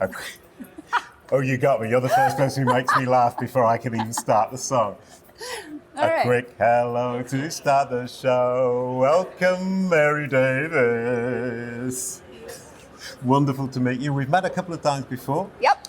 Okay. Oh, you got me. You're the first person who makes me laugh before I can even start the song. A quick hello to start the show. Welcome, Mary Davies. Wonderful to meet you. We've met a couple of times before. Yep.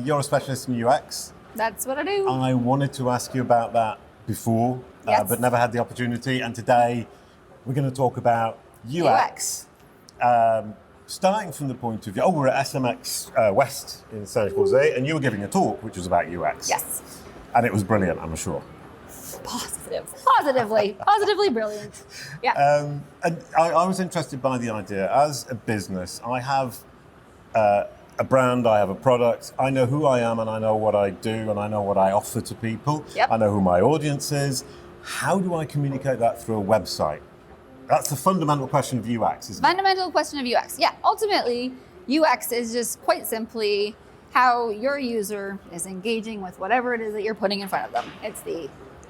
You're a specialist in UX. That's what I do. I wanted to ask you about that before, Yes. but never had the opportunity. And today we're going to talk about UX. Starting from the point of view, we're at SMX West in San Jose, and you were giving a talk which was about UX. Yes. And it was brilliant, I'm sure. Positively brilliant. Yeah. And I was interested by the idea. As a business, I have a brand, I have a product, I know who I am and I know what I do and I know what I offer to people. Yep. I know who my audience is. How do I communicate that through a website? That's the fundamental question of UX, isn't it? Fundamental question of UX. Yeah. Ultimately, UX is just quite simply how your user is engaging with whatever it is that you're putting in front of them. It's the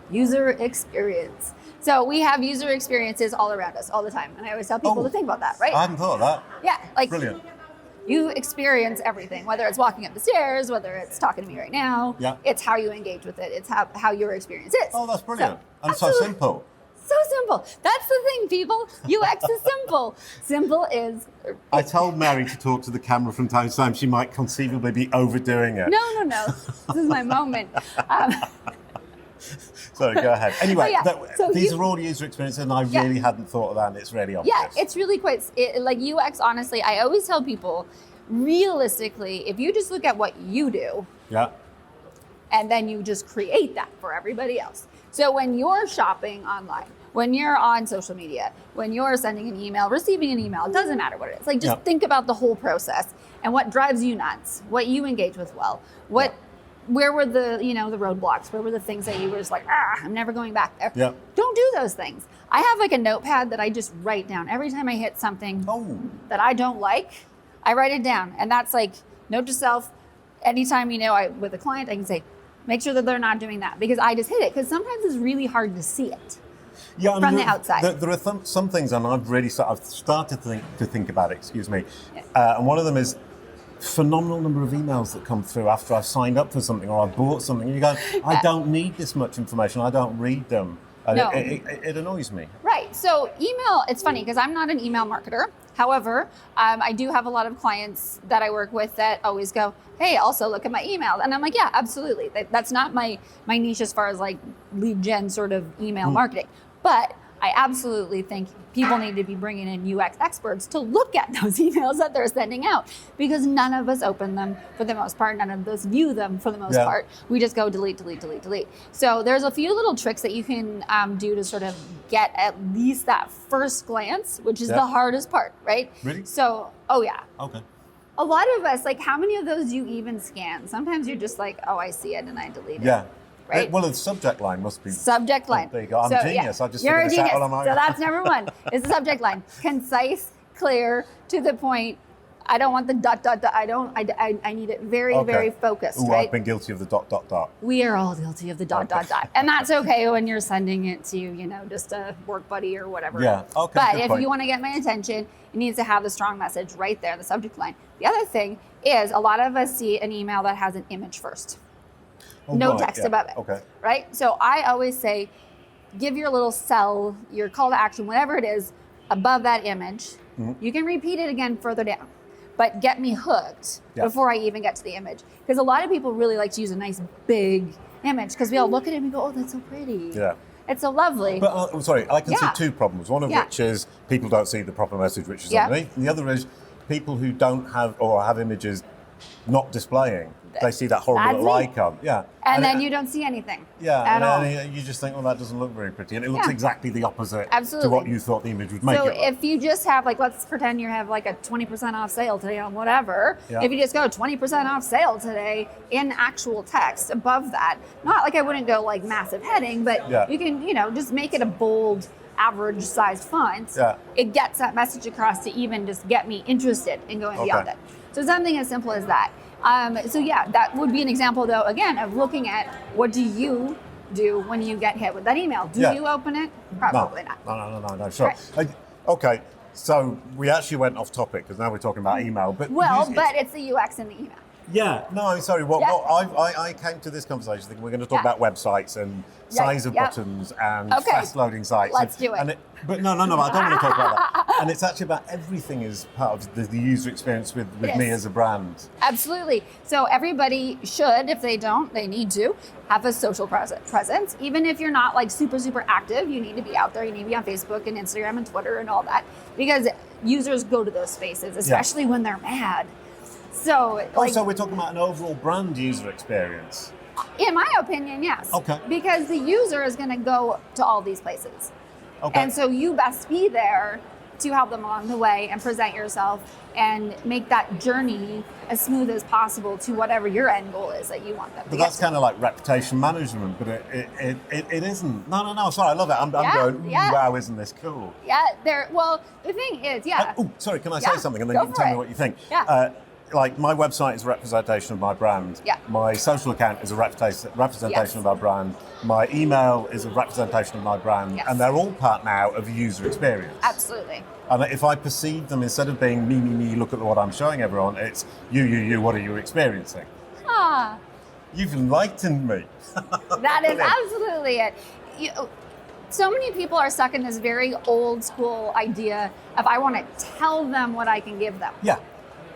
user experience. So we have user experiences all around us all the time. And I always tell people to think about that, right? I hadn't thought of that. Yeah. Like, Brilliant. you experience everything, whether it's walking up the stairs, whether it's talking to me right now. Yeah. It's how you engage with it. It's how your experience is. Oh, that's brilliant. And so absolutely. simple. So simple. That's the thing, people. UX is simple. Simple is... I told Mary to talk to the camera from time to time. She might conceivably be overdoing it. No. This is my moment. Sorry, go ahead. Anyway, So these are all user experiences, and I really hadn't thought of that, and it's really obvious. Yeah, it's really quite... like UX, honestly, I always tell people, realistically, if you just look at what you do, Yeah. and then you just create that for everybody else. So when you're shopping online, when you're on social media, when you're sending an email, receiving an email, it doesn't matter what it is. Like, just think about the whole process and what drives you nuts, what you engage with well, where were the, the roadblocks, where were the things that you were just like, I'm never going back there. Yeah. Don't do those things. I have like a notepad that I just write down every time I hit something that I don't like, I write it down. And that's like, note to self, anytime, with a client, I can say, make sure that they're not doing that, because I just hit it. Because sometimes it's really hard to see it from the outside. There are some things, and I've started to think about it, and one of them is phenomenal number of emails that come through after I've signed up for something or I've bought something, and you go, I don't need this much information, I don't read them. No. It annoys me. Right. So email, it's funny because I'm not an email marketer. However, I do have a lot of clients that I work with that always go, hey, also look at my email. And I'm like, yeah, absolutely. That's not my niche as far as like lead gen sort of email marketing. But I absolutely think people need to be bringing in UX experts to look at those emails that they're sending out, because none of us open them for the most part. None of us view them for the most part. We just go delete. So there's a few little tricks that you can do to sort of get at least that first glance, which is the hardest part, right? Really? So, okay. A lot of us, like, how many of those do you even scan? Sometimes you're just like, I see it and I delete it. Yeah. Right? Well, the subject line must be... Subject line. There you go. I'm a genius. I just you're a figured this genius. out on my own. So that's number one, is the subject line. Concise, clear, to the point. I don't want the ... I need it very, very focused, right? I've been guilty of the ... We are all guilty of the ... And that's okay when you're sending it to, just a work buddy or whatever. Yeah, okay. But if you want to get my attention, it needs to have the strong message right there, the subject line. The other thing is, a lot of us see an email that has an image first. No text above it. Okay. Right? So I always say, give your little cell, your call to action, whatever it is, above that image. Mm-hmm. You can repeat it again further down, but get me hooked before I even get to the image. Because a lot of people really like to use a nice big image, because we all look at it and we go, that's so pretty. Yeah. It's so lovely. But I'm sorry, I can see two problems. One of which is people don't see the proper message, which is underneath. And the other is people who don't have or have images not displaying. They see that horrible little icon. Yeah. And then you don't see anything. Yeah. At all. And you just think, that doesn't look very pretty. And it looks exactly the opposite Absolutely. to what you thought the image would make it look. If you just have, let's pretend you have a 20% off sale today on whatever. Yeah. If you just go 20% off sale today in actual text above that, not like I wouldn't go massive heading, but you can, just make it a bold, average sized font. Yeah. It gets that message across to even just get me interested in going beyond it. So something as simple as that. That would be an example, though, again, of looking at what do you do when you get hit with that email. Do you open it? Probably not. No, sure. Right. Okay, So we actually went off topic because now we're talking about email. But but it's the UX in the email. Yeah, no, I'm sorry. I came to this conversation thinking we're going to talk about websites and size of buttons and fast loading sites. Let's do it. But no, I don't want to talk about that. And it's actually about everything as part of the user experience with me as a brand. Absolutely. So everybody should, if they don't, they need to have a social presence. Even if you're not like super, super active, you need to be out there. You need to be on Facebook and Instagram and Twitter and all that because users go to those spaces, especially when they're mad. So, so we're talking about an overall brand user experience. In my opinion, yes. Okay. Because the user is going to go to all these places. Okay. And so you best be there to help them along the way and present yourself and make that journey as smooth as possible to whatever your end goal is that you want them to But that's kind of like reputation management, but it isn't. No, sorry, I love it. I'm going, wow, isn't this cool? Yeah, well, the thing is, sorry, can I say something and then you can tell me what you think? Yeah. Like my website is a representation of my brand. Yeah. My social account is a representation of my brand. My email is a representation of my brand. Yes. And they're all part now of the user experience. Absolutely. And if I perceive them, instead of being me, look at what I'm showing everyone, it's you, what are you experiencing? You've enlightened me. That is absolutely it. So many people are stuck in this very old school idea of I want to tell them what I can give them. Yeah.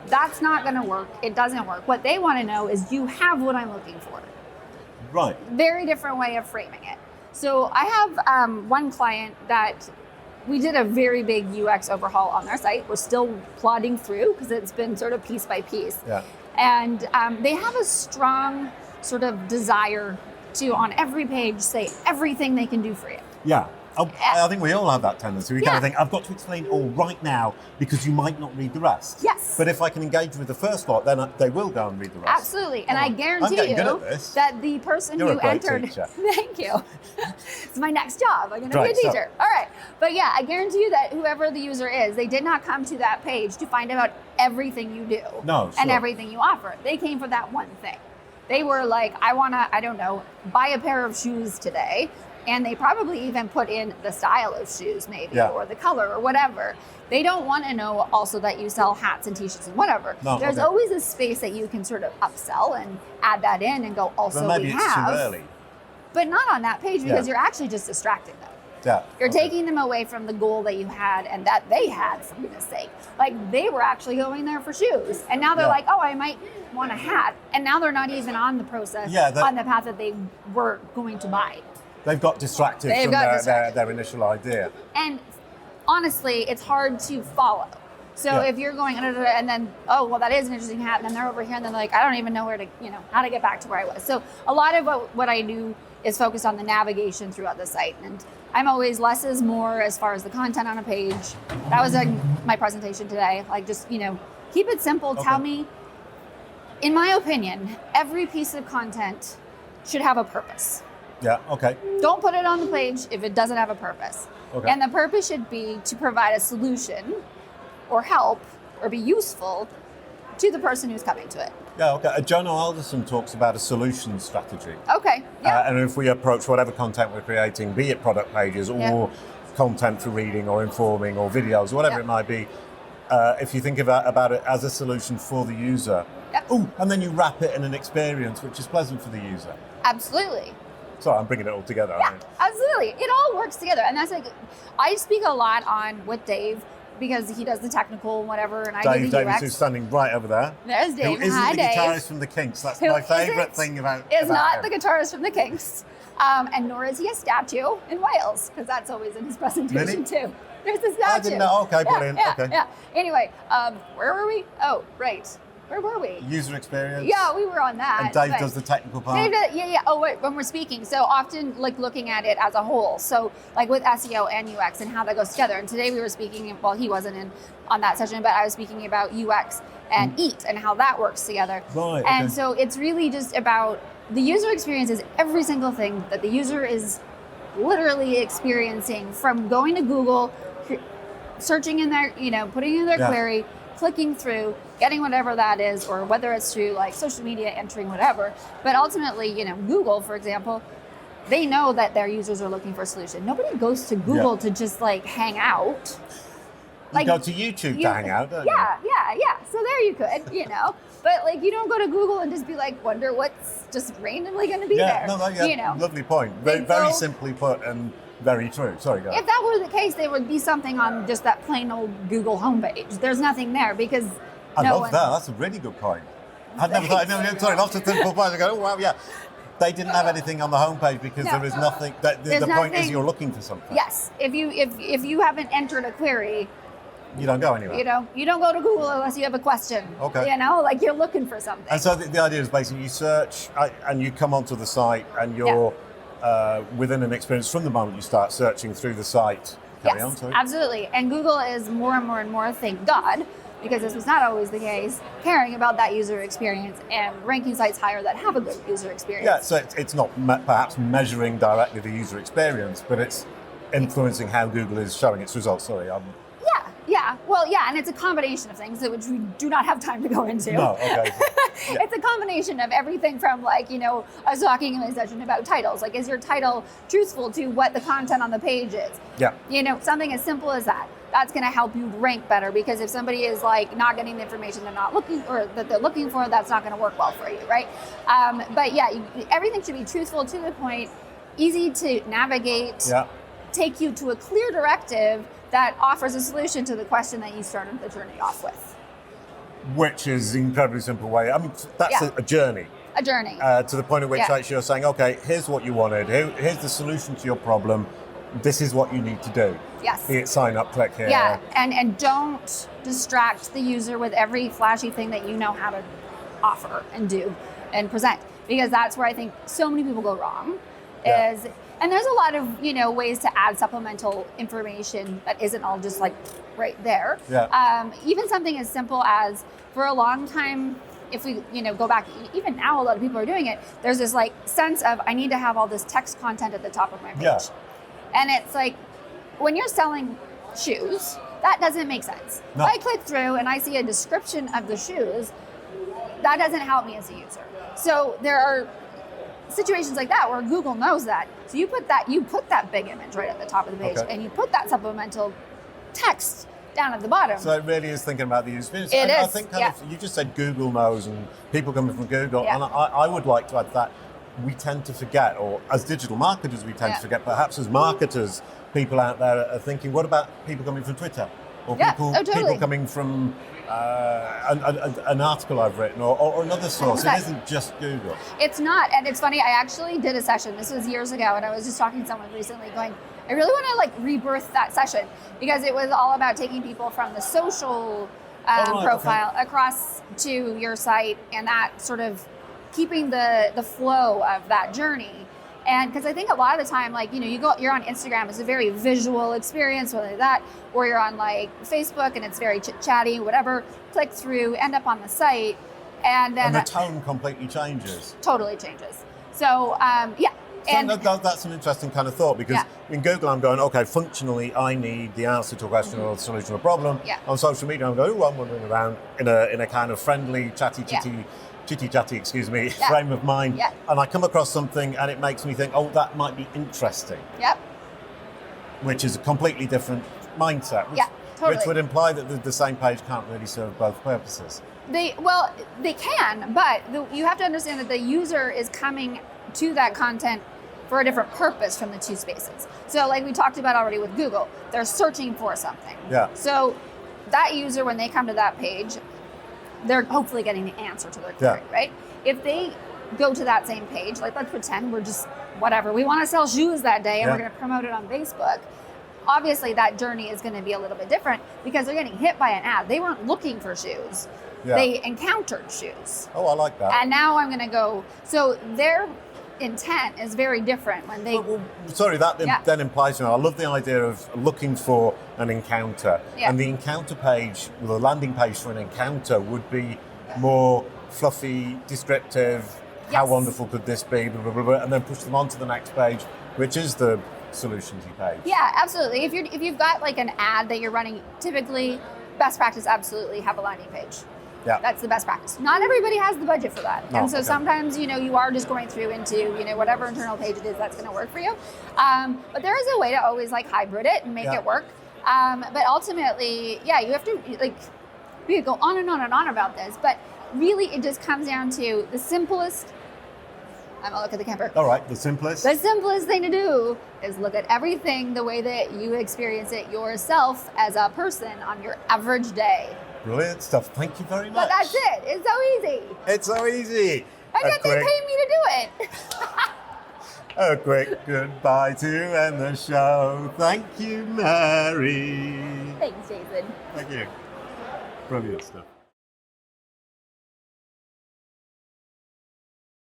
That's not going to work. It doesn't work. What they want to know is you have what I'm looking for. Right. Very different way of framing it. So I have one client that we did a very big UX overhaul on their site. We're still plodding through because it's been sort of piece by piece. Yeah. And they have a strong sort of desire to, on every page, say everything they can do for you. Yeah. I think we all have that tendency. We kind of think, I've got to explain all right now because you might not read the rest. Yes. But if I can engage with the first lot, then they will go and read the rest. Absolutely. And I guarantee you that the person who entered... Thank you. It's my next job. I'm going to be a teacher. All right. But yeah, I guarantee you that whoever the user is, they did not come to that page to find out everything you do and everything you offer. They came for that one thing. They were like, I want to, I don't know, buy a pair of shoes today. And they probably even put in the style of shoes maybe or the color or whatever. They don't want to know also that you sell hats and t-shirts and whatever. No, There's always a space that you can sort of upsell and add that in and go, also but maybe it's too early. But not on that page because you're actually just distracting them. Yeah. You're taking them away from the goal that you had and that they had, for goodness sake. Like they were actually going there for shoes. And now they're like, oh, I might want a hat. And now they're not even on the process, on the path that they were going to buy. They've got distracted from their initial idea. And honestly, it's hard to follow. So if you're going, and then, oh, well, that is an interesting hat, and then they're over here, and then they're like, I don't even know where to, how to get back to where I was. So a lot of what I do is focused on the navigation throughout the site. And I'm always less is more as far as the content on a page. That was my presentation today. Like just, keep it simple. Okay. Tell me, in my opinion, every piece of content should have a purpose. Yeah, okay. Don't put it on the page if it doesn't have a purpose. Okay. And the purpose should be to provide a solution or help or be useful to the person who's coming to it. Yeah, okay. Jono Alderson talks about a solution strategy. Okay, yeah. And if we approach whatever content we're creating, be it product pages or content for reading or informing or videos, whatever it might be, if you think about it as a solution for the user, and then you wrap it in an experience which is pleasant for the user. Absolutely. Sorry, I'm bringing it all together. Yeah, absolutely. It all works together. And that's like, I speak a lot with Dave because he does the technical and whatever, and I do the UX. Dave, who's standing right over there. There's Dave. Who isn't the guitarist from the Kinks. That's my favourite thing about him. Is not the guitarist from the Kinks. And nor is he a statue in Wales, because that's always in his presentation too. There's a statue. I didn't know. Okay, brilliant. Yeah. Anyway, where were we? Oh, right. Where were we? User experience. Yeah, we were on that. And Dave does the technical part. Oh, wait, when we're speaking. So often, like, looking at it as a whole. So, like, with SEO and UX and how that goes together. And today we were speaking, well, he wasn't in on that session, but I was speaking about UX and EAT and how that works together. Right. And so it's really just about the user experience is every single thing that the user is literally experiencing, from going to Google, searching in their, putting in their query, clicking through, getting whatever that is, or whether it's through like social media, entering whatever. But ultimately, Google, for example, they know that their users are looking for a solution. Nobody goes to Google to just like hang out. Like, go to YouTube to hang out, don't you? Yeah. So there you could, But like, you don't go to Google and just be like, wonder what's just randomly going to be there. Lovely point. Very simply put and very true. Sorry, go ahead. If that were the case, there would be something on just that plain old Google homepage. There's nothing there because I love that. That's a really good point. I'd never thought. Sorry, lots of simple points. I go, oh wow, yeah. They didn't have anything on the homepage because there is nothing. The point is you're looking for something. Yes. If you haven't entered a query, you don't go anywhere. You don't go to Google unless you have a question. Okay. Like you're looking for something. And so the idea is basically you search and you come onto the site and you're within an experience from the moment you start searching through the site. Carry on, sorry. Absolutely. And Google is more and more and more, thank God, because this was not always the case, caring about that user experience and ranking sites higher that have a good user experience. Yeah, so it's not perhaps measuring directly the user experience, but it's influencing how Google is showing its results. Sorry, Yeah. Well, and it's a combination of things which we do not have time to go into. No, okay. Yeah. It's a combination of everything from I was talking in my session about titles. Like, is your title truthful to what the content on the page is? Yeah. Something as simple as that. That's going to help you rank better, because if somebody is like not getting the information they're not looking or that they're looking for, that's not going to work well for you, right? But yeah, everything should be truthful, to the point, easy to navigate, take you to a clear directive that offers a solution to the question that you started the journey off with. Which is an incredibly simple way. I mean, that's a journey. A journey. To the point at which actually you're saying, okay, here's what you wanted. Here's the solution to your problem. This is what you need to do. Yes. Be it sign up, click here. Yeah, and don't distract the user with every flashy thing that you know how to offer and do and present, because that's where I think so many people go wrong. And there's a lot of ways to add supplemental information that isn't all just like right there. Yeah. Even something as simple as, for a long time, if we go back, even now a lot of people are doing it, there's this like sense of, I need to have all this text content at the top of my page. Yeah. And it's like, when you're selling shoes, that doesn't make sense. No. If I click through and I see a description of the shoes, that doesn't help me as a user. So there are situations like that where Google knows that. So you put that big image right at the top of the page, and you put that supplemental text down at the bottom. So it really is thinking about the user experience. It is. I think you just said Google knows and people coming from Google, and I would like to add that we tend to forget, or as digital marketers we tend to forget, perhaps as marketers, people out there are thinking, what about people coming from Twitter? Or people coming from an article I've written or another source. 100%. It isn't just Google. It's not. And it's funny, I actually did a session, this was years ago, and I was just talking to someone recently going, I really want to rebirth that session, because it was all about taking people from the social profile across to your site, and that sort of keeping the flow of that journey. And because I think a lot of the time, you're on Instagram, it's a very visual experience, whether that, or you're on Facebook and it's very chit-chatty, whatever, click through, end up on the site, and then... And the tone completely changes. Totally changes. So, And that's an interesting kind of thought, because in Google I'm going, okay, functionally I need the answer to a question or a solution to a problem. On social media I'm going, I'm wandering around in a kind of friendly, chitty-chatty, frame of mind, and I come across something and it makes me think, oh, that might be interesting. Yep. Which is a completely different mindset. Which would imply that the same page can't really serve both purposes. They can, but you have to understand that the user is coming to that content for a different purpose from the two spaces. So like we talked about already with Google, they're searching for something. Yeah. So that user, when they come to that page, they're hopefully getting the answer to their query, right? If they go to that same page, like let's pretend we're just whatever, we want to sell shoes that day and we're going to promote it on Facebook. Obviously that journey is going to be a little bit different, because they're getting hit by an ad. They weren't looking for shoes. They encountered shoes. Oh, I like that. And now I'm going to go, so their intent is very different when they... That then implies to me, I love the idea of looking for an encounter. And the encounter page, the landing page for an encounter would be more fluffy, descriptive, how wonderful could this be, blah, blah, blah, blah, and then push them on to the next page, which is the solutions page. Yeah, absolutely. If you've got like an ad that you're running, typically, best practice, absolutely have a landing page. Yeah. That's the best practice. Not everybody has the budget for that. And so sometimes, you are just going through into, whatever internal page it is that's going to work for you. But there is a way to always hybrid it and make it work. But ultimately, yeah, you have to, like, we could go on and on and on about this, but really it just comes down to the simplest. I'm gonna look at the camper. All right, the simplest. The simplest thing to do is look at everything the way that you experience it yourself as a person on your average day. Brilliant stuff. Thank you very much. But that's it. It's so easy. It's so easy. I guess they pay me to do it. A quick goodbye to end the show. Thank you, Mary. Thanks, Jason. Thank you. Brilliant stuff.